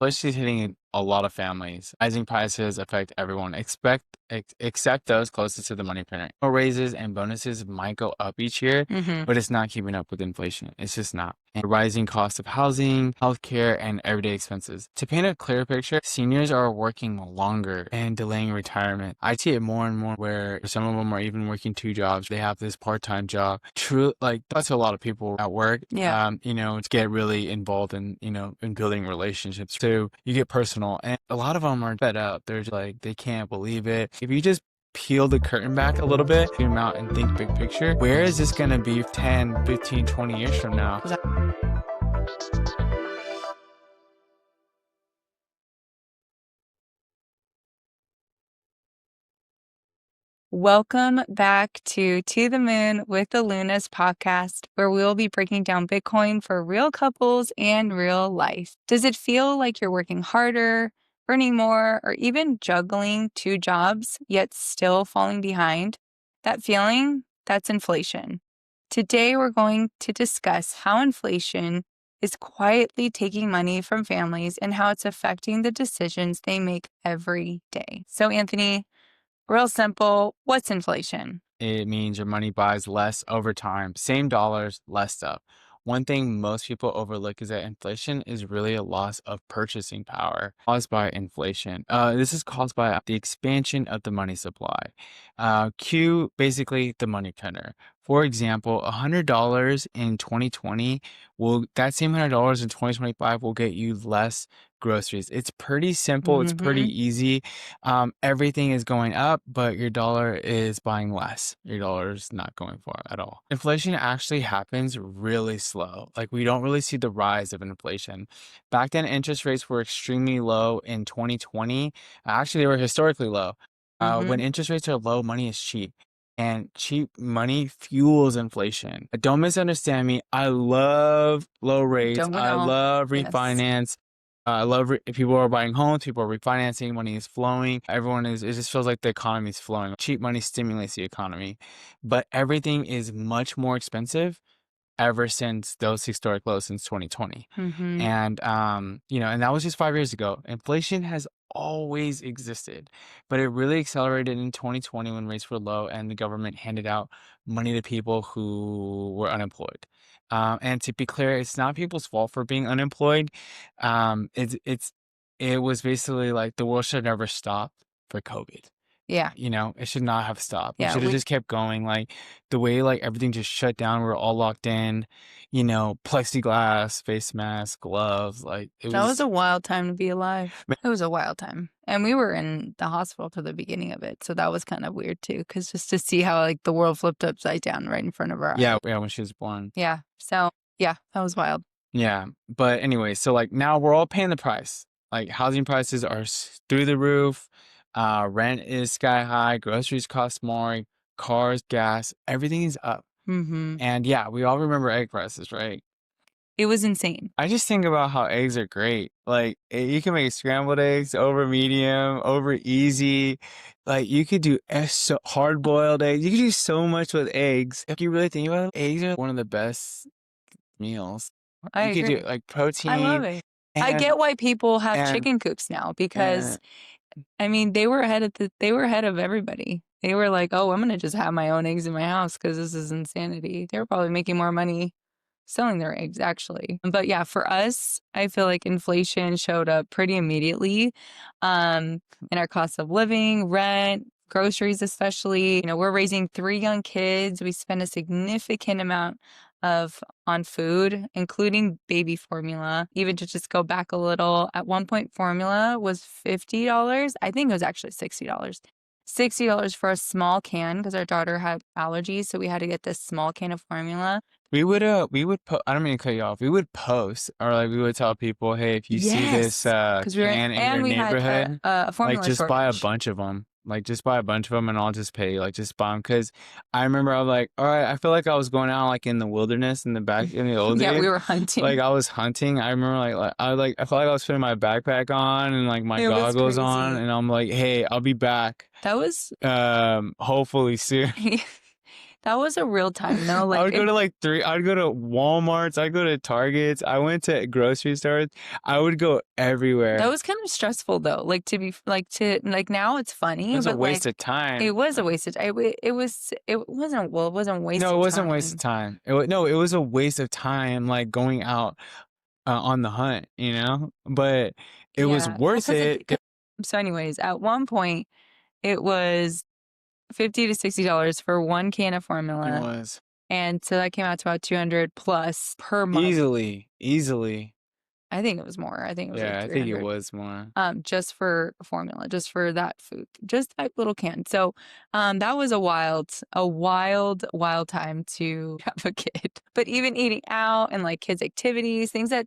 Inflation is hitting a lot of families. Rising prices affect everyone, except those closest to the money printer. More raises and bonuses might go up each year, Mm-hmm. but it's not keeping up with inflation. It's just not. And rising cost of housing, healthcare, and everyday expenses. To paint a clear picture, seniors are working longer and delaying retirement. I see it more and more where some of them are even working two jobs. They have this part-time job. True, like that's a lot of people at work. Yeah. To get really involved in, in building relationships. So you get personal, and a lot of them are fed up. They're just like, they can't believe it. If you just peel the curtain back a little bit, zoom out and think big picture, where is this going to be 10, 15, 20 years from now? Welcome back to the Moon with the Lunas podcast, where we'll be breaking down Bitcoin for real couples and real life. Does it feel like you're working harder, earning more, or even juggling two jobs, yet still falling behind? That feeling, that's inflation. Today, we're going to discuss how inflation is quietly taking money from families and how it's affecting the decisions they make every day. So, Anthony, real simple, what's inflation? It means your money buys less over time. Same dollars, less stuff. One thing most people overlook is that inflation is really a loss of purchasing power caused by inflation. This is caused by the expansion of the money supply. Q, basically the money printer. For example, $100 in 2020 that same $100 in 2025 will get you less groceries. It's pretty simple. It's pretty Mm-hmm. easy. Everything is going up, but your dollar is buying less. Your dollar is not going far at all. Inflation actually happens really slow. Like we don't really see the rise of inflation. Back then, interest rates were extremely low in 2020. Actually, they were historically low. When Mm-hmm. interest rates are low, money is cheap. And cheap money fuels inflation. Don't misunderstand me. I love low rates. Don't we I all? love Yes. refinance. I love people are buying homes, people are refinancing, money is flowing. It just feels like the economy is flowing. Cheap money stimulates the economy, but everything is much more expensive ever since those historic lows since 2020. Mm-hmm. And that was just 5 years ago. Inflation has always existed, but it really accelerated in 2020 when rates were low and the government handed out money to people who were unemployed. And to be clear, it's not people's fault for being unemployed. It was basically like the world should never stop for COVID. Yeah. It should not have stopped. We Yeah. should have just kept going. Like the way like everything just shut down, we are all locked in, plexiglass, face mask, gloves, like it That was was a wild time to be alive. ma- It was a wild time. And we were in the hospital to the beginning of it. So that was kind of weird too, because just to see how like the world flipped upside down right in front of our eyes. yeah, when she was born. Yeah. So yeah, that was wild. Yeah. But anyway, so like now we're all paying the price. Like housing prices are through the roof. Rent is sky high, groceries cost more, cars, gas, everything is up. Mm-hmm. And yeah, we all remember egg prices, right? It was insane. I just think about how eggs are great. Like you can make scrambled eggs over medium, over easy. Like you could do hard boiled eggs. You could do so much with eggs. If you really think about it, eggs are one of the best meals. I You could do agree. like I love protein it. I and get why people have and chicken coops now because and I mean, they were ahead of everybody. They were like, "Oh, I'm gonna just have my own eggs in my house because this is insanity." They were probably making more money selling their eggs, actually. But yeah, for us, I feel like inflation showed up pretty immediately, in our cost of living, rent, groceries, especially. We're raising 3 young kids. We spend a significant amount of on food, including baby formula. Even to just go back a little, at one point, formula was $50. I think it was actually $60. $60 for a small can because our daughter had allergies, so we had to get this small can of formula. I don't mean to cut you off. We would post or like we would tell people, hey, if you see this Yes, because can in your we had neighborhood, a like formula just buy a shortage. bunch of them. Like just buy a bunch of them and I'll just pay, like just buy them. Cause I remember I was like, all right, I feel like I was going out like in the wilderness in the back in the old Yeah, we days. were hunting. Like I was hunting. I remember I felt like I was putting my backpack on and like my It was goggles on crazy. and I'm like, hey, I'll be back. That was Hopefully soon. That was a real time though. I Like would go to like I'd go to Walmarts, I'd go to Targets, I went to grocery stores, I would go that everywhere. was kind of stressful though. Like to be like to like now it's It funny, was a but waste like of it time. was a waste of time. It wasn't well, it wasn't a waste No, it of wasn't a waste of time. time. No, it was a waste of time, like going out on the hunt, you know? But it was Yeah. Well, worth it. so anyways, at one point it was $50 to $60 for one can of It formula. was And so that came out to about 200 plus per month. easily, easily. I think it was more. I think it was like Yeah, I think it 300. was more. Just for formula, just for that food, just that little can. So, that was wild time to have a kid. But even eating out and like kids' activities, things that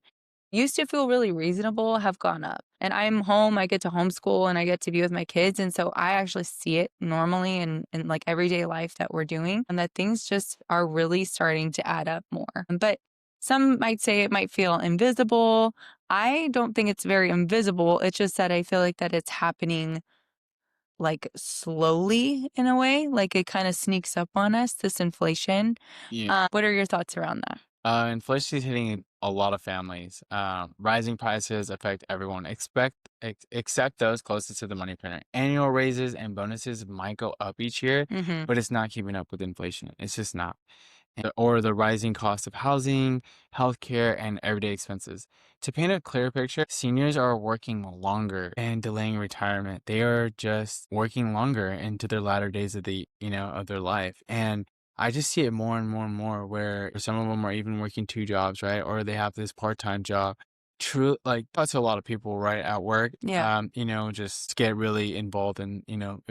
used to feel really reasonable have gone up. And I'm home, I get to homeschool and I get to be with my kids. And so I actually see it normally in like everyday life that we're doing and that things just are really starting to add up more. But some might say it might feel invisible. I don't think it's very invisible. It's just that I feel like that it's happening like slowly in a way, like it kind of sneaks up on us, this inflation. Yeah. What are your thoughts around that? Inflation is hitting a lot of families. Rising prices affect everyone, except those closest to the money printer. Annual raises and bonuses might go up each year, Mm-hmm. but it's not keeping up with inflation. It's just not. Or the rising cost of housing, healthcare, and everyday expenses. To paint a clear picture, seniors are working longer and delaying retirement. They are just working longer into their latter days of of their life. And I just see it more and more and more where some of them are even working two jobs, right? Or they have this part-time job. True, like that's a lot of people, right, at work, Yeah. just get really involved in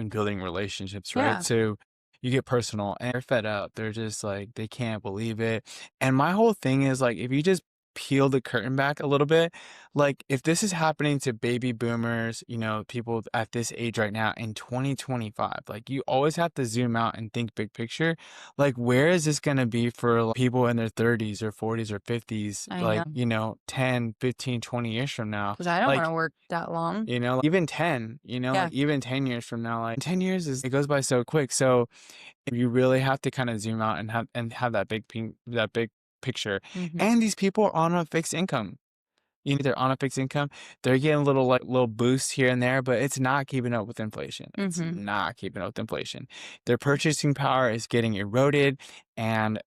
building relationships, right? Yeah. So you get personal and they're fed up. They're just like, they can't believe it. And my whole thing is like, if you just peel the curtain back a little bit, like if this is happening to baby boomers, people at this age right now in 2025, like you always have to zoom out and think big picture. Like, where is this going to be for like, people in their 30s or 40s or 50s, I like, know. 10, 15, 20 years from now? Because I don't want Like, to work that long. even 10, Yeah. like even 10 years from now, like 10 years it goes by so quick. So you really have to kind of zoom out and have that big picture. Mm-hmm. And these people are on a fixed income. They're on a fixed income. They're getting little boosts here and there, but it's not keeping up with inflation. It's Mm-hmm. not keeping up with inflation. Their purchasing power is getting eroded, and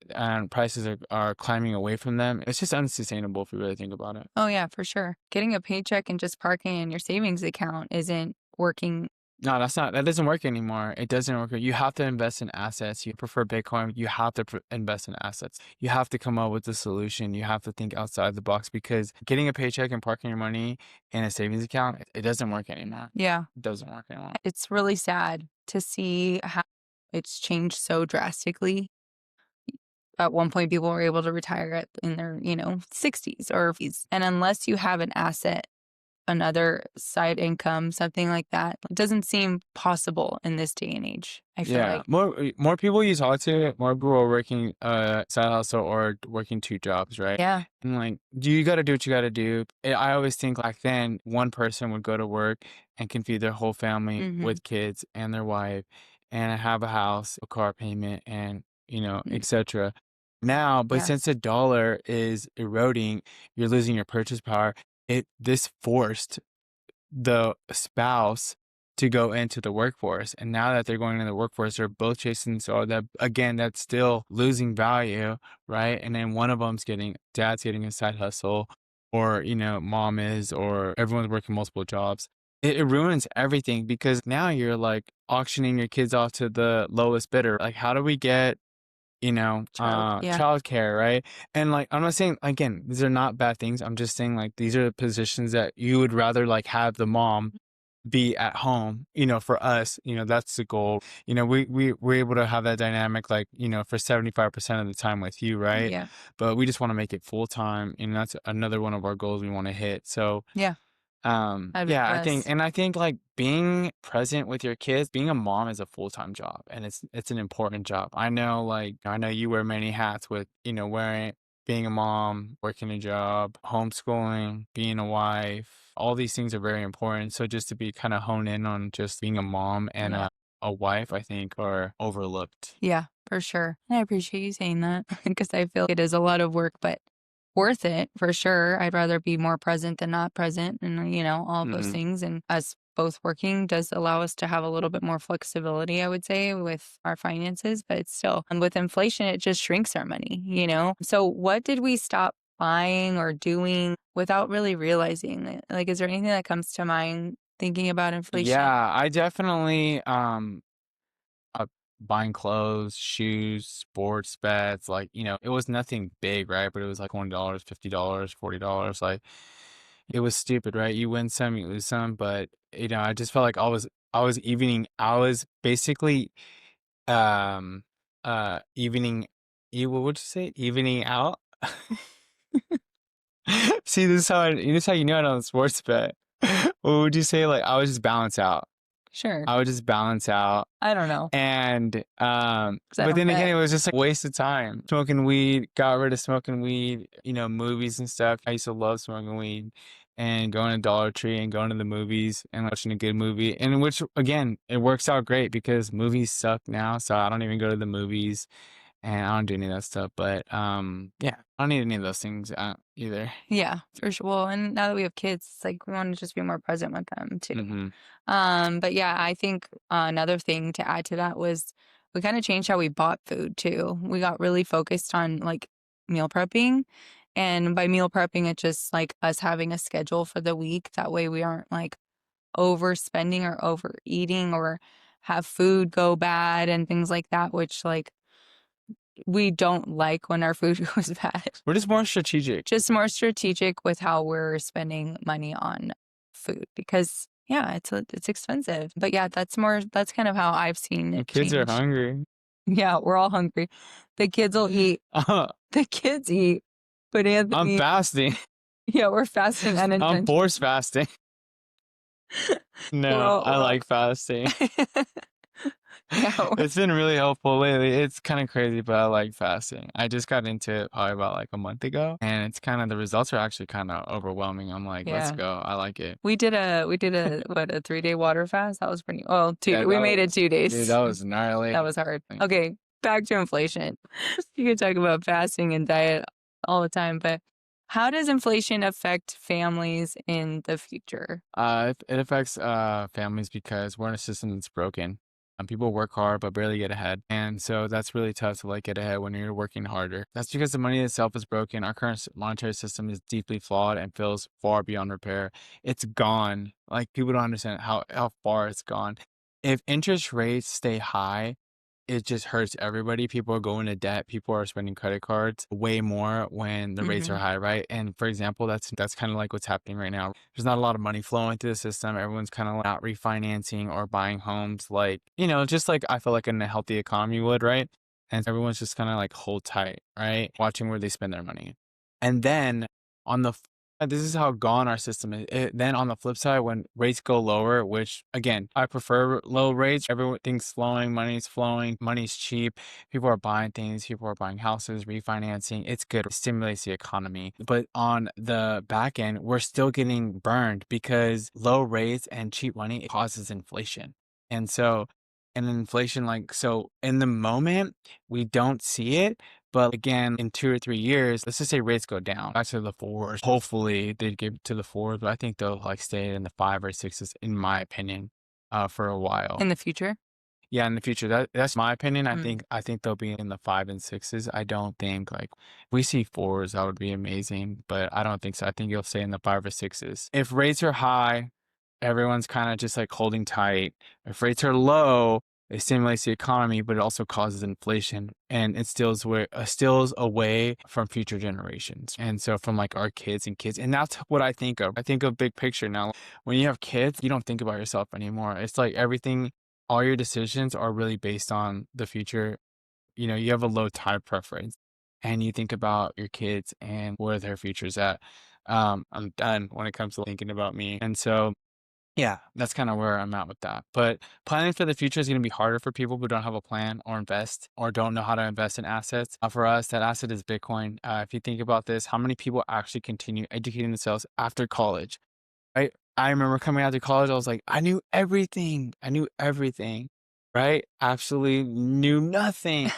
prices are climbing away from them. It's just unsustainable if you really think about it. Oh yeah, for sure. Getting a paycheck and just parking in your savings account isn't working. No, that doesn't work anymore. It doesn't work. You have to invest in assets. You prefer Bitcoin. You have to invest in assets. You have to come up with a solution. You have to think outside the box because getting a paycheck and parking your money in a savings account, it doesn't work anymore. Yeah. It doesn't work anymore. It's really sad to see how it's changed so drastically. At one point, people were able to retire in their, 60s or 50s. And unless you have an asset, another side income, something like that, it doesn't seem possible in this day and age, I feel Yeah, like. more people you talk to, more people are working side hustle or working two jobs, right? Yeah. And like, you got to do what you got to do. I always think back then, one person would go to work and can feed their whole family Mm-hmm. with kids and their wife, and have a house, a car payment, and etc. Now, but Yeah. since the dollar is eroding, you're losing your purchase power. This forced the spouse to go into the workforce. And now that they're going into the workforce, they're both chasing. So that again, that's still losing value, right? And then dad's getting a side hustle, or, mom is, or everyone's working multiple jobs. It ruins everything because now you're like auctioning your kids off to the lowest bidder. Like, how do we get Yeah. childcare, right? And like, I'm not saying, again, these are not bad things. I'm just saying like these are the positions that you would rather like have the mom be at home, for us, that's the goal. We're able to have that dynamic, like, for 75% of the time with you, right? Yeah. But we just want to make it full time. And that's another one of our goals we want to hit. So, Yeah. That'd be yeah, us. I think like being present with your kids, being a mom is a full-time job and it's an important job. I know you wear many hats with, being a mom, working a job, homeschooling, being a wife. All these things are very important. So just to be kind of hone in on just being a mom and Yeah. a wife, I think, are overlooked. Yeah, for sure. I appreciate you saying that because I feel it is a lot of work, but worth it for sure. I'd rather be more present than not present and, all of those Mhm. things. And us both working does allow us to have a little bit more flexibility, I would say, with our finances, but it's still, and with inflation, it just shrinks our money. So what did we stop buying or doing without really realizing it? Like, is there anything that comes to mind thinking about inflation? Yeah, I definitely, uh, buying clothes, shoes, sports bets, like, it was nothing big, right? But it was like $20, $50, $40. Like, it was stupid, right? You win some, you lose some, but I just felt like I was basically um evening what would you say? Evening out. See, this is how you know I don't sports bet. What would you say? Like I was just balance out. Sure. I would just balance out. I don't know And because I but don't then again, bet. it was just like a waste of time. Smoking weed, got rid of smoking weed, movies and stuff. I used to love smoking weed and going to Dollar Tree and going to the movies and watching a good movie. And which again, it works out great because movies suck now, so I don't even go to the movies and I don't do any of that stuff. But yeah, I don't need any of those things either. Yeah, for sure. Well, and now that we have kids, it's like we want to just be more present with them too. Hmm. But yeah, I think another thing to add to that was we kind of changed how we bought food too. We got really focused on like meal prepping. And by meal prepping, it's just like us having a schedule for the week. That way we aren't like overspending or overeating or have food go bad and things like that, which like we don't like when our food goes bad. We're just more strategic. Just more strategic with how we're spending money on food because yeah, it's expensive. But yeah, that's kind of how I've seen The it kids are change. hungry. Yeah, we're all hungry. The kids will eat. The kids eat. But I'm Anthony, fasting. yeah, we're fasting I'm unintentionally. forced fasting. We're No, all I we're all like fasting. yeah, It's been really helpful lately. It's kind of crazy, but I like fasting. I just got into it probably about like a month ago, and it's kind of the results are actually kind of overwhelming. I'm like, let's yeah. go. I like it. We did a what, a 3-day water fast? That was pretty well, Yeah, we made it dude, 2 days. that was That gnarly. was hard. Okay, back to inflation. You could talk about fasting and diet all the time, but how does inflation affect families in the future? It affects families because we're in a system that's broken. People work hard but barely get ahead, and so that's really tough to like get ahead when you're working harder. That's because the money itself is broken. Our current monetary system is deeply flawed and feels far beyond repair. It's gone. Like people don't understand how far it's gone. If interest rates stay high, it just hurts everybody. People are going to debt. People are spending credit cards way more when the rates are Mhm. high, right? And for example, that's kind of like what's happening right now. There's not a lot of money flowing through the system. Everyone's kind of not refinancing or buying homes like, just like I feel like in a healthy economy would, right? And everyone's just kind of like hold tight, right? Watching where they spend their money. And then on the this is how gone our system is. Then on the flip side, when rates go lower, which again, I prefer low rates. Everything's flowing, money's flowing, money's cheap. People are buying things, people are buying houses, refinancing. It's good. It stimulates the economy. But on the back end, we're still getting burned because low rates and cheap money causes inflation. And so, and inflation, like, so in the moment, we don't see it. But again, in 2 or 3 years, let's just say rates go down back to the fours. Hopefully they get to the fours, but I think they'll like stay in the five or sixes, in my opinion, for a while. In the future? Yeah, in the future, that's my opinion. Mm. I think they'll be in the five and sixes. I don't think like if we see fours, that would be amazing, but I don't think so. I think you'll stay in the five or sixes. If rates are high, everyone's kind of just like holding tight. If rates are low, it stimulates the economy, but it also causes inflation and it steals away from future generations. And so from like our kids, and that's what I think of. I think of big picture now. When you have kids, you don't think about yourself anymore. It's like everything, all your decisions are really based on the future. You have a low tide preference and you think about your kids and where their future's at. I'm done when it comes to thinking about me. And so yeah, that's kind of where I'm at with that. But planning for the future is going to be harder for people who don't have a plan or invest or don't know how to invest in assets. For us, that asset is Bitcoin. If you think about this, how many people actually continue educating themselves after college? Right? I remember coming out of college, I was like, I knew everything. I knew everything. right? Absolutely knew nothing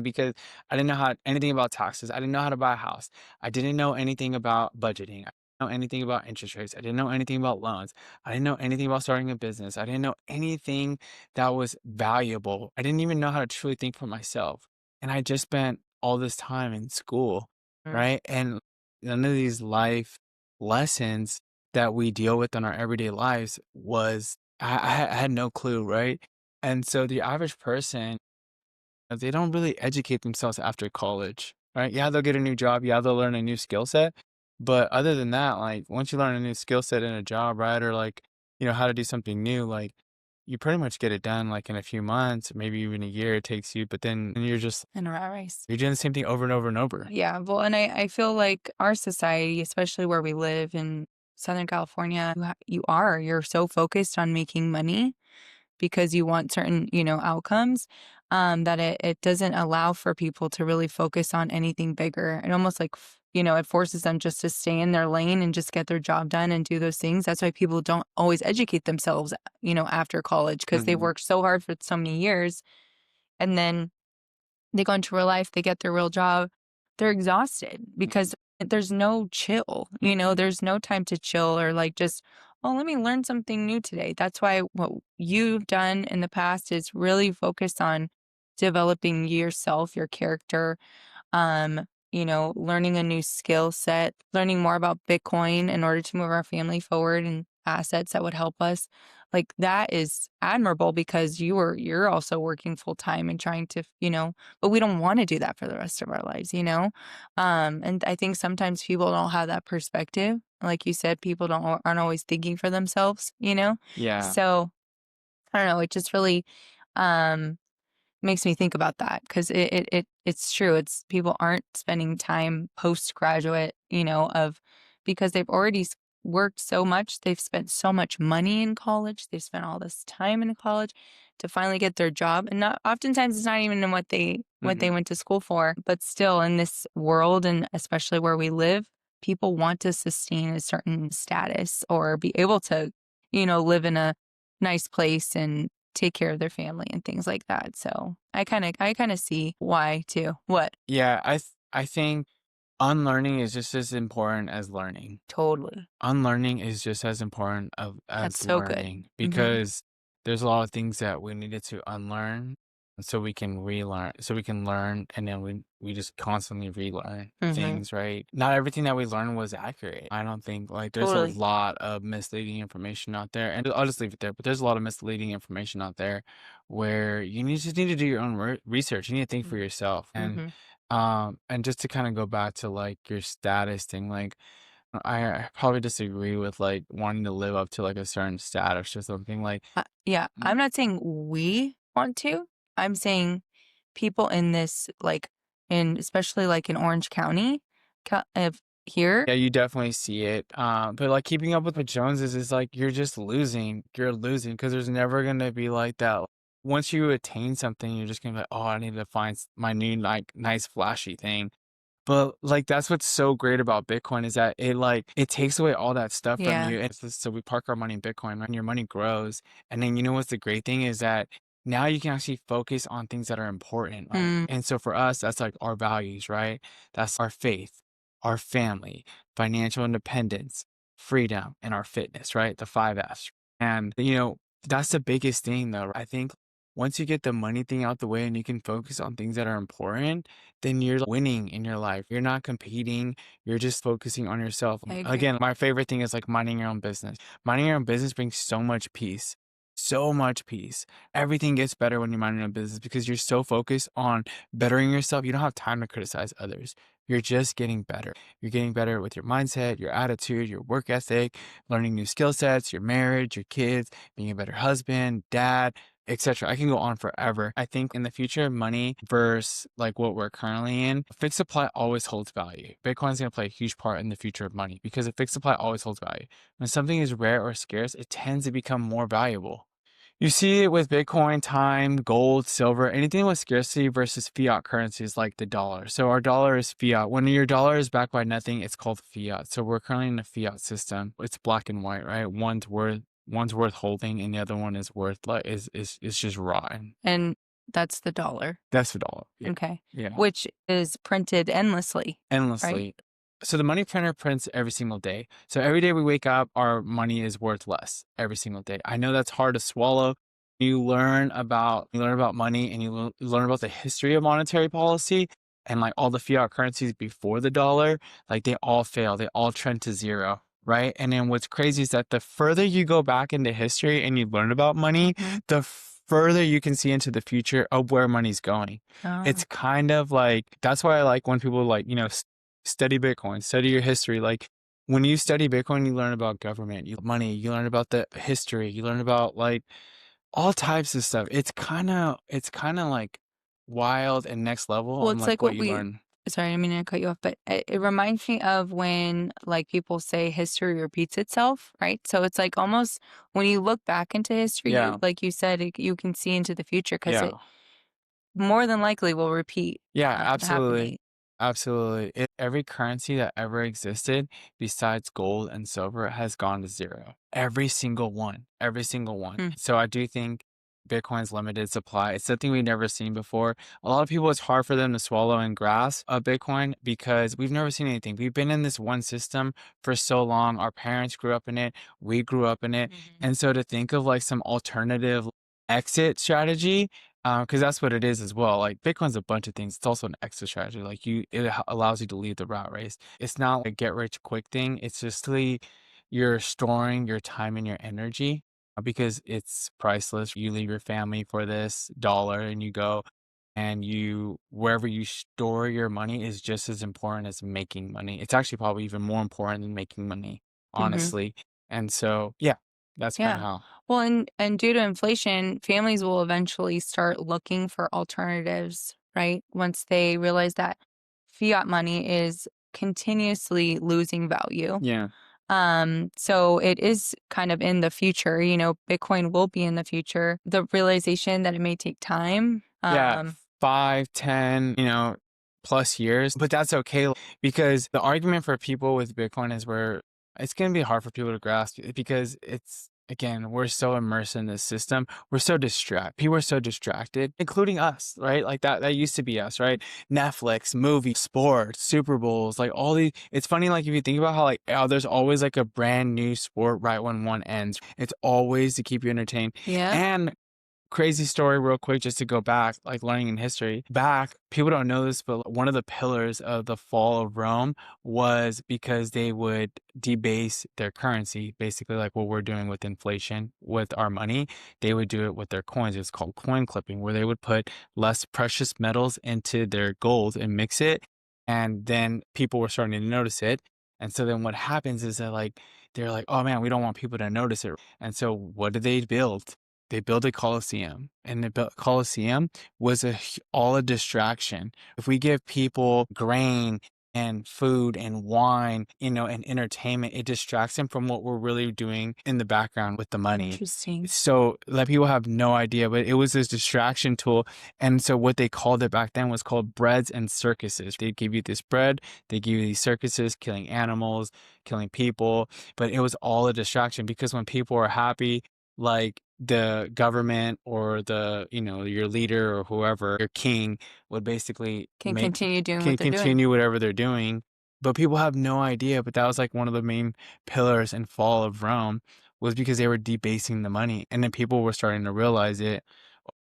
because I didn't know how anything about taxes. I didn't know how to buy a house. I didn't know anything about budgeting. I didn't know anything about interest rates. I didn't know anything about loans. I didn't know anything about starting a business. I didn't know anything that was valuable. I didn't even know how to truly think for myself. And I just spent all this time in school, Mm. right? And none of these life lessons that we deal with in our everyday lives was I had no clue, right? And so the average person, they don't really educate themselves after college, right? Yeah, they'll get a new job. Yeah, they'll learn a new skill set. But other than that, like once you learn a new skill set in a job, right? Or like, how to do something new, like you pretty much get it done like in a few months, maybe even a year it takes you, but then In a rat race. you're doing the same thing over and over and over. Yeah, well, and I feel like our society, especially where we live in Southern California, you're so focused on making money because you want certain, outcomes, that it doesn't allow for people to really focus on anything bigger. It almost like, it forces them just to stay in their lane and just get their job done and do those things. That's why people don't always educate themselves, after college because they've Hmm. worked so hard for so many years. And then they go into real life, they get their real job, they're exhausted because there's no chill, there's no time to chill or like just, oh, let me learn something new today. That's why what you've done in the past is really focus on developing yourself, your character, learning a new skill set, learning more about Bitcoin in order to move our family forward and assets that would help us. Like that is admirable because you're also working full time and trying to, but we don't want to do that for the rest of our lives. And I think sometimes people don't have that perspective. Like you said, people aren't always thinking for themselves. Yeah. So I don't know, it just really um makes me think about that because it's true. It's people aren't spending time postgraduate, of because they've already worked so much. They've spent so much money in college. They've spent all this time in college to finally get their job. And not oftentimes it's not even in what they Hmm. went to school for. But still in this world and especially where we live, people want to sustain a certain status or be able to, live in a nice place and take care of their family and things like that. So I kind of see why too. What? Yeah. I think unlearning is just as important as learning. Totally. Unlearning is just as important That's as so good. learning Mhm. because there's a lot of things that we needed to unlearn so we can relearn, so we can learn, and then we just constantly relearn Mhm. things, right? Not everything that we learned was accurate. I don't think like there's a Totally. lot of misleading information out there, and I'll just leave it there. But there's a lot of misleading information out there where just need to do your own research. You need to think for Mhm. yourself, Mhm. and just to kind of go back to like your status thing, like I probably disagree with, like, wanting to live up to, like, a certain status or something, like Yeah, mm, I'm not saying we want to. I'm saying people in this like in especially like in Orange County, of here. yeah, you definitely see it, but, like, keeping up with the Joneses is, like, you're just losing. You're losing because there's never gonna be like that. Once you attain something, you're just gonna be like, "Oh, I need to find my new, like, nice flashy thing." But, like, that's what's so great about Bitcoin is that it takes away all that stuff from Yeah. you, and so we park our money in Bitcoin, right, and your money grows, and then you know what's the great thing is that now you can actually focus on things that are important, right? Mm, And so for us, that's, like, our values, right? That's our faith, our family, financial independence, freedom, and our fitness, right? The 5 Fs. And, that's the biggest thing, though. I think once you get the money thing out the way and you can focus on things that are important, then you're winning in your life. You're not competing. You're just focusing on yourself. I agree. Again, my favorite thing is like minding your own business. Minding your own business brings so much peace. So much peace. Everything gets better when you mind your own business because you're so focused on bettering yourself. You don't have time to criticize others. You're just getting better. You're getting better with your mindset, your attitude, your work ethic, learning new skill sets, your marriage, your kids, being a better husband, dad, etc. I can go on forever. I think in the future, money versus like what we're currently in, fixed supply always holds value. Bitcoin's going to play a huge part in the future of money because a fixed supply always holds value. When something is rare or scarce, it tends to become more valuable. You see it with Bitcoin, time, gold, silver, anything with scarcity versus fiat currencies like the dollar. So our dollar is fiat. When your dollar is backed by nothing, it's called fiat. So we're currently in a fiat system. It's black and white, right? One's worth One's worth holding and the other one is worth like is just rotten. And that's the dollar. That's the dollar. Yeah. Okay. Yeah. Which is printed endlessly, right? Endlessly. So the money printer prints every single day. So every day we wake up, our money is worth less every single day. I know that's hard to swallow. You learn about money and you learn about the history of monetary policy and like all the fiat currencies before the dollar, like they all fail. They all trend to zero, right? And then what's crazy is that the further you go back into history and you learn about money, Mm-hmm. the further you can see into the future of where money's going. Oh. It's kind of like that's why I like when people like, study Bitcoin, study your history. Like when you study Bitcoin, you learn about government, money, you learn about the history, you learn about like all types of stuff. It's kind of like wild and next level Well, on it's like like what what you we learn. sorry, I didn't mean to cut you off, but it reminds me of when like people say history repeats itself, right? So it's like almost when you look back into history, you Yeah. like you said, you can see into the future because Yeah. it more than likely will repeat Yeah, absolutely. happening. Absolutely. Every currency that ever existed besides gold and silver has gone to zero. Every single one. Every single one. Hmm. So I do think Bitcoin's limited supply. It's something we've never seen before. A lot of people, it's hard for them to swallow and grasp a Bitcoin because we've never seen anything. We've been in this one system for so long. Our parents grew up in it. We grew up in it. Mhm. And so to think of like some alternative exit strategy, because that's what it is as well. Like Bitcoin's a bunch of things. It's also an exit strategy. Like it allows you to leave the rat race. It's not like a get rich quick thing. It's just you're storing your time and your energy because it's priceless. You leave your family for this dollar and you go and wherever you store your money is just as important as making money. It's actually probably even more important than making money, Mhm. honestly. And so, yeah, that's kind of Yeah. how. Well, and due to inflation, families will eventually start looking for alternatives, right? Once they realize that fiat money is continuously losing value. Yeah. So it is kind of in the future, Bitcoin will be in the future. The realization that it may take time. Yeah, 5, 10, plus years, but that's okay because the argument for people with Bitcoin is where it's going to be hard for people to grasp because again, we're so immersed in this system. We're so distracted. People are so distracted, including us, right? Like that used to be us, right? Netflix, movie, sports, Super Bowls, like all these. It's funny, like if you think about how like, there's always like a brand new sport right when one ends. It's always to keep you entertained. Yep. And crazy story real quick just to go back like learning in history back people don't know this but one of the pillars of the fall of Rome was because they would debase their currency basically like what we're doing with inflation with our money. They would do it with their coins. It's called coin clipping where they would put less precious metals into their gold and mix it, and then people were starting to notice it. And so then what happens is that like they're like, oh man, we don't want people to notice it. And so what did they build? They built a Coliseum, and the Coliseum was all a distraction. If we give people grain and food and wine, and entertainment, it distracts them from what we're really doing in the background with the money. Interesting. So let people have no idea, but it was this distraction tool. And so what they called it back then was called breads and circuses. They'd give you this bread, they give you these circuses, killing animals, killing people, but it was all a distraction because when people are happy, like the government or your leader or whoever, your king would basically Can continue doing can what they're doing. continue whatever they're doing. But people have no idea. But that was like one of the main pillars and fall of Rome was because they were debasing the money. And then people were starting to realize it.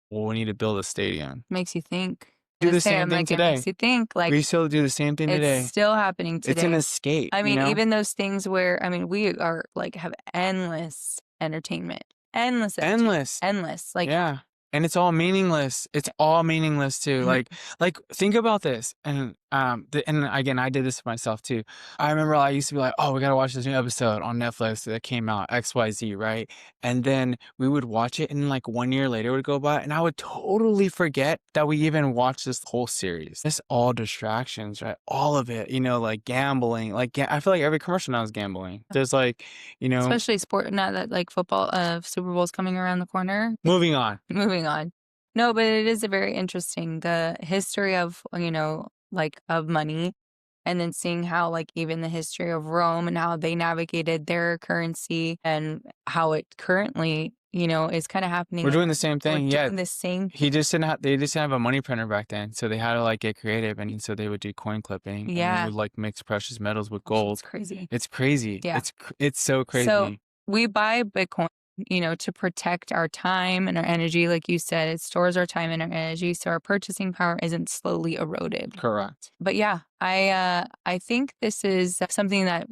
Well, we need to build a stadium. Makes you think. Do I the say, same I'm thing like, it makes today. you think. We Like, still do the same thing it's today. still happening It's an today. escape, I mean, even those things where, I mean, we are like have endless entertainment, endless. endless. Like, Yeah. And it's all meaningless. It's all meaningless too. Like think about this. And again, I did this myself too. I remember I used to be like, "Oh, we got to watch this new episode on Netflix that came out, XYZ, right?" And then we would watch it and like 1 year later would go by and I would totally forget that we even watched this whole series. It's all distractions, right? All of it, like gambling. I feel like every commercial now is gambling. There's like, you know, especially sport, now that like football, Super Bowl's coming around the corner. moving on. Moving on. No, but it is a very interesting, the history of, like of money and then seeing how like even the history of Rome and how they navigated their currency and how it currently, is kind of happening. We're doing the same We're thing. Yeah. doing the same. They just didn't have a money printer back then. So they had to like get creative. And so they would do coin clipping and they Yeah, would like mix precious metals with it's gold. crazy. It's crazy. Yeah. It's so So crazy. we buy Bitcoin, to protect our time and our energy. Like you said, it stores our time and our energy. So our purchasing power isn't slowly eroded. Correct. But yeah, I think this is something that,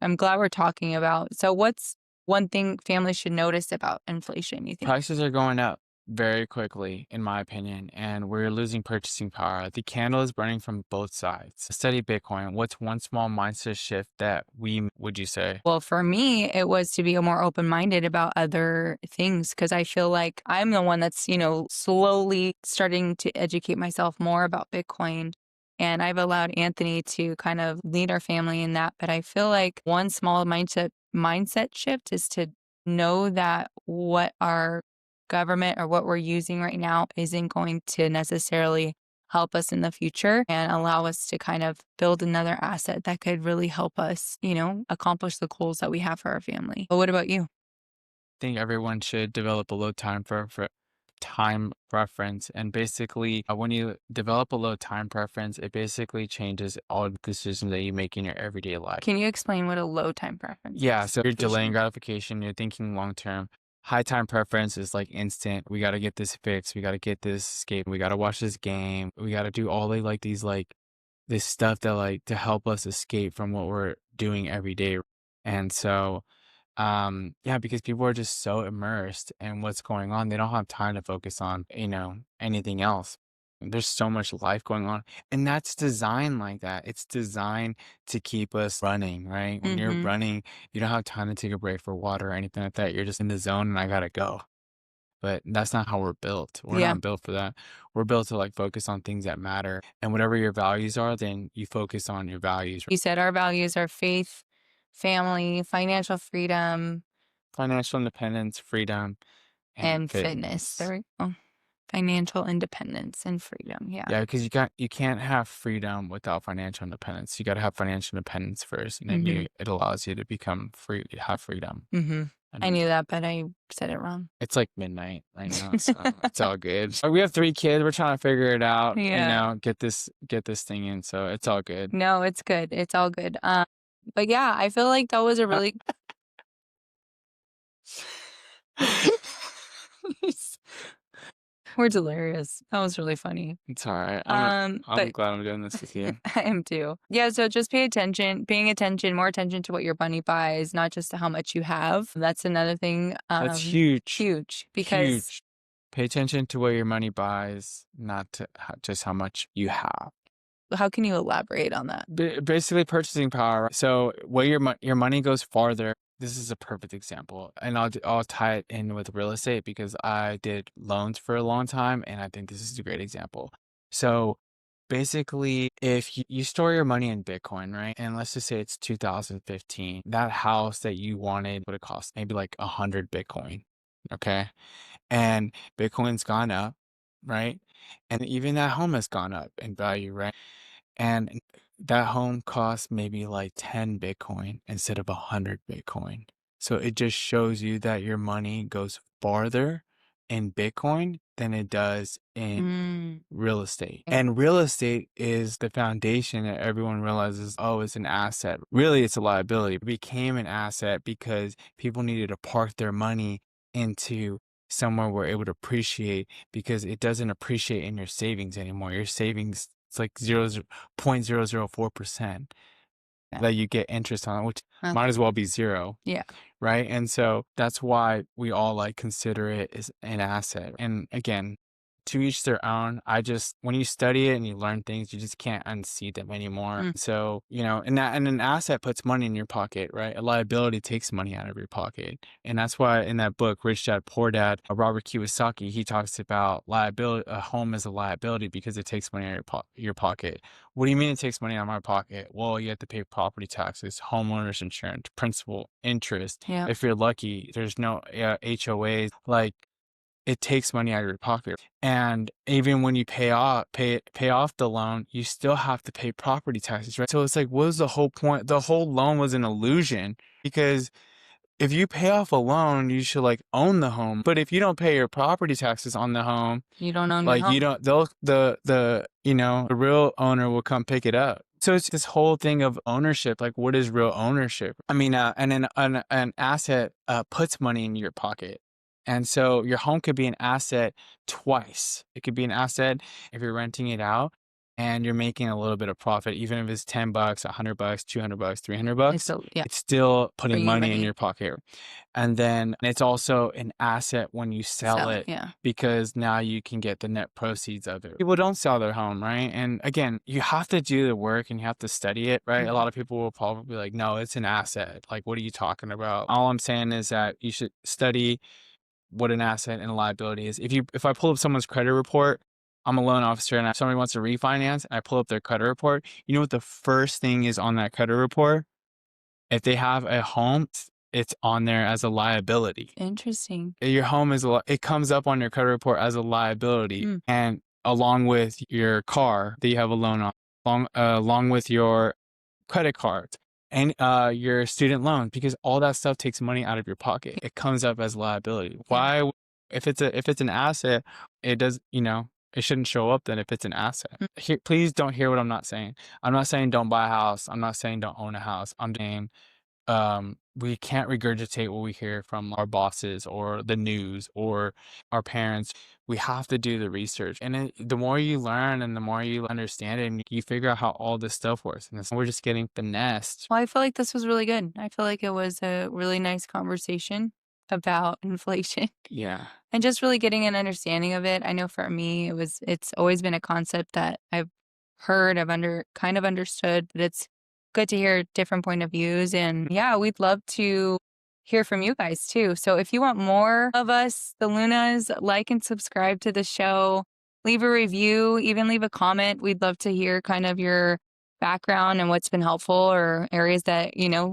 I'm glad we're talking about. So what's one thing families should notice about inflation, you think? Prices are going up very quickly, in my opinion, and we're losing purchasing power. The candle is burning from both sides. Study Bitcoin. What's one small mindset shift that would you say? Well, for me, it was to be more open minded about other things because I feel like I'm the one that's, slowly starting to educate myself more about Bitcoin. And I've allowed Anthony to kind of lead our family in that. But I feel like one small mindset shift is to know that what our government or what we're using right now isn't going to necessarily help us in the future and allow us to kind of build another asset that could really help us, accomplish the goals that we have for our family. But what about you? Think everyone should develop a low for time preference. And basically, when you develop a low time preference, it basically changes all the decisions that you make in your everyday life. Can you explain what a low time preference Yeah, is? so you're delaying gratification, you're thinking long term. High time preference is like instant. We got to get this fixed. We got to get this escape. We got to watch this game. We got to do all the like these like this stuff that like to help us escape from what we're doing every day. And so yeah, because people are just so immersed in what's going on, they don't have time to focus on, anything else. There's so much life going on, and that's designed like that. It's designed to keep us running, right? When you're Mm-hmm. running, you don't have time to take a break for water or anything like that. You're just in the zone and I gotta go. But that's not how we're built. We're Yeah. not built for that. We're built to like focus on things that matter. And whatever your values are, then you focus on your values. You said our values are faith, family, financial freedom, Financial independence, freedom, and and fitness. fitness. There we go. Financial independence and freedom. Yeah. Yeah, because you can't have freedom without financial independence. You got to have financial independence first, and then Mm-hmm. it allows you to become free, have freedom. Mm-hmm. I And knew that, but I said it wrong. it's like midnight right now, so it's all good. We have 3 kids. We're trying to figure it out. Yeah. Get this thing in. So it's all good. No, it's good. It's all good. But yeah, I feel like that was a really We're delirious. That was really funny. It's all right. I'm But glad I'm doing this with you. I am too. Yeah, so just paying attention, more attention to what your money buys, not just to how much you have. That's another thing. That's huge, Huge because huge. Pay attention to what your money buys, not to just how much you have. how can you elaborate on that? Basically, purchasing power. So where your money goes farther. This is a perfect example, and I'll tie it in with real estate because I did loans for a long time, and I think this is a great example. So basically, if you store your money in Bitcoin, right, and let's just say it's 2015, that house that you wanted would have cost maybe like 100 Bitcoin, okay, and Bitcoin's gone up, right, and even that home has gone up in value, right? And that home costs maybe like 10 Bitcoin instead of 100 Bitcoin. So it just shows you that your money goes farther in Bitcoin than it does in Mm. real estate. And real estate is the foundation that everyone realizes, oh, it's an asset. Really, it's a liability. It became an asset because people needed to park their money into somewhere where it would appreciate because it doesn't appreciate in your savings anymore. Your savings, it's like 0.004% Yeah. that you get interest on, which Oh, might as well be zero. yeah. Right. And so that's why we all like consider it as an asset. And again, to each their own. When you study it and you learn things, you just can't unsee them anymore. Mm. So, and an asset puts money in your pocket, right? A liability takes money out of your pocket. And that's why in that book, Rich Dad, Poor Dad, Robert Kiyosaki, he talks about liability, a home as a liability because it takes money out of your pocket. What do you mean it takes money out of my pocket? Well, you have to pay property taxes, homeowners insurance, principal, interest. Yeah. If you're lucky, there's no HOAs. Like it takes money out of your pocket. And even when you pay off the loan, you still have to pay property taxes, right? So it's like, what was the whole point? The whole loan was an illusion because if you pay off a loan, you should like own the home. But if you don't pay your property taxes on the home, You don't own your like home. you don't, they'll the real owner will come pick it up. So it's this whole thing of ownership. Like, what is real ownership? I mean, and an asset puts money in your pocket. And so your home could be an asset twice. It could be an asset if you're renting it out and you're making a little bit of profit, even if it's $10, $100, $200, $300. So yeah, It's still putting bringing money in money. your pocket. And then it's also an asset when you sell it Yeah. because now you can get the net proceeds of it. People don't sell their home, right? And again, you have to do the work and you have to study it, right? A lot of people will probably be like, no, it's an asset. Like, what are you talking about? All I'm saying is that you should study what an asset and a liability is. If I pull up someone's credit report, I'm a loan officer and somebody wants to refinance and I pull up their credit report, you know what the first thing is on that credit report? If they have a home, it's on there as a liability. Interesting. Your home it comes up on your credit report as a liability, and along with your car that you have a loan on, along with your credit cards and your student loan, because all that stuff takes money out of your pocket. It comes up as liability. Why, if it's an asset, it does, it shouldn't show up then if it's an asset. Please don't hear what I'm not saying. I'm not saying don't buy a house. I'm not saying don't own a house. I'm saying we can't regurgitate what we hear from our bosses or the news or our parents. We have to do the research. And the more you learn and the more you understand it, and you figure out how all this stuff works. And we're just getting finessed. Well, I feel like this was really good. I feel like it was a really nice conversation about inflation. Yeah. And just really getting an understanding of it. I know for me, it's always been a concept that I've heard, kind of understood, but it's good to hear different point of views. And yeah, we'd love to hear from you guys too. So if you want more of us, the Lunas, like and subscribe to the show, leave a review, even leave a comment. We'd love to hear kind of your background and what's been helpful or areas that,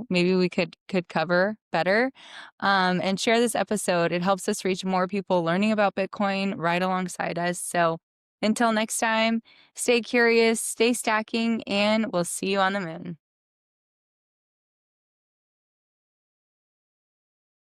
maybe we could cover better. And share this episode. It helps us reach more people learning about Bitcoin right alongside us. So until next time, stay curious, stay stacking, and we'll see you on the moon.